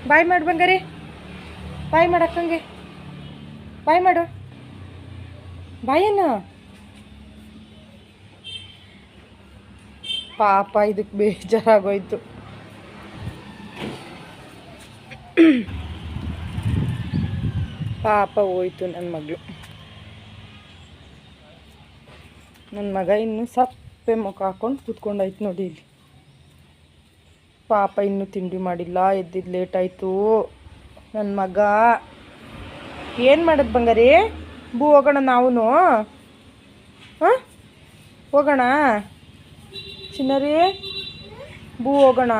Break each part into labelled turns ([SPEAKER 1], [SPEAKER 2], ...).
[SPEAKER 1] ಬಾಯ್ ಮಾಡು ಬಂಗಾರಿ, ಬಾಯ್ ಮಾಡು ಅಕ್ಕಂಗೆ, ಬಾಯ್ ಮಾಡು ಬಾಯನ್ನ. ಪಾಪ ಇದಕ್ಕೆ ಬೇಜಾರಾಗೋಯ್ತು. ಪಾಪ ಹೋಯ್ತು ನನ್ನ ಮಗಳು. ನನ್ನ ಮಗ ಇನ್ನೂ ಸಪ್ಪೆ ಮುಖ ಹಾಕ್ಕೊಂಡು ಕೂತ್ಕೊಂಡಾಯ್ತು ನೋಡಿ ಇಲ್ಲಿ. ಪಾಪ ಇನ್ನೂ ತಿಂಡಿ ಮಾಡಿಲ್ಲ, ಎದ್ದಿದ್ದು ಲೇಟ್ ಆಯಿತು ನನ್ನ ಮಗ. ಏನು ಮಾಡೋದು ಬಂಗಾರಿ? ಬೂ ಹೋಗೋಣ ನಾವು. ಹಾಂ ಹೋಗೋಣ ಚಿನ್ನರಿ, ಬೂ ಹೋಗೋಣ.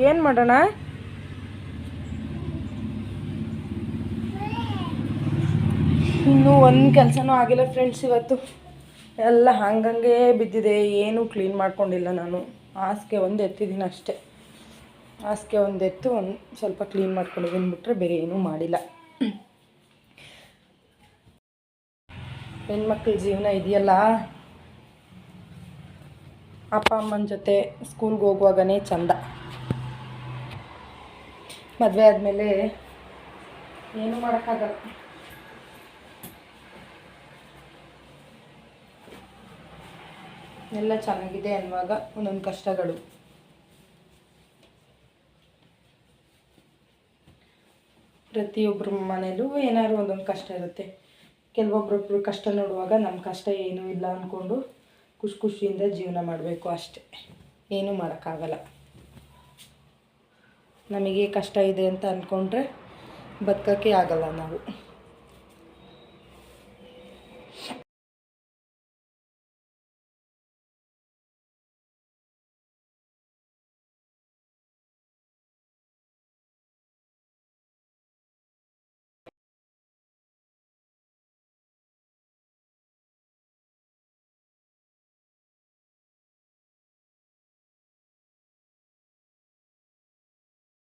[SPEAKER 1] ಏನು ಮಾಡೋಣ? ಇನ್ನೂ ಒಂದು ಕೆಲಸನೂ ಆಗಿಲ್ಲ ಫ್ರೆಂಡ್ಸ್. ಇವತ್ತು ಎಲ್ಲ ಹಂಗಂಗೆ ಬಿದ್ದಿದೆ, ಏನೂ ಕ್ಲೀನ್ ಮಾಡ್ಕೊಂಡಿಲ್ಲ ನಾನು. ಹಾಸಿಗೆ ಒಂದು ಎತ್ತಿದ್ದೀನಿ ಅಷ್ಟೇ. ಹಾಸಿಗೆ ಒಂದು ಎತ್ತು ಒಂದು ಸ್ವಲ್ಪ ಕ್ಲೀನ್ ಮಾಡ್ಕೊಂಡಿದ್ದೀನಿ ಬಿಟ್ಟರೆ ಬೇರೆ ಏನೂ ಮಾಡಿಲ್ಲ. ಹೆಣ್ಮಕ್ಳ ಜೀವನ ಇದೆಯಲ್ಲ, ಅಪ್ಪ ಅಮ್ಮನ ಜೊತೆ ಸ್ಕೂಲ್ಗೆ ಹೋಗುವಾಗನೇ ಚಂದ. ಮದುವೆ ಆದಮೇಲೆ ಏನೂ ಮಾಡೋಕ್ಕಾಗಲ್ಲ. ಎಲ್ಲ ಚೆನ್ನಾಗಿದೆ ಅನ್ನುವಾಗ ಒಂದೊಂದು ಕಷ್ಟಗಳು. ಪ್ರತಿಯೊಬ್ಬರ ಮನೇಲೂ ಏನಾದ್ರು ಒಂದೊಂದು ಕಷ್ಟ ಇರುತ್ತೆ. ಕೆಲವೊಬ್ಬರೊಬ್ಬರು ಕಷ್ಟ ನೋಡುವಾಗ ನಮ್ಮ ಕಷ್ಟ ಏನೂ ಇಲ್ಲ ಅಂದ್ಕೊಂಡು ಖುಷಿಯಿಂದ ಜೀವನ ಮಾಡಬೇಕು ಅಷ್ಟೆ. ಏನೂ ಮಾಡೋಕ್ಕಾಗಲ್ಲ. ನಮಗೆ ಕಷ್ಟ ಇದೆ ಅಂತ ಅಂದ್ಕೊಂಡ್ರೆ ಬದುಕೋಕ್ಕೆ ಆಗಲ್ಲ ನಾವು.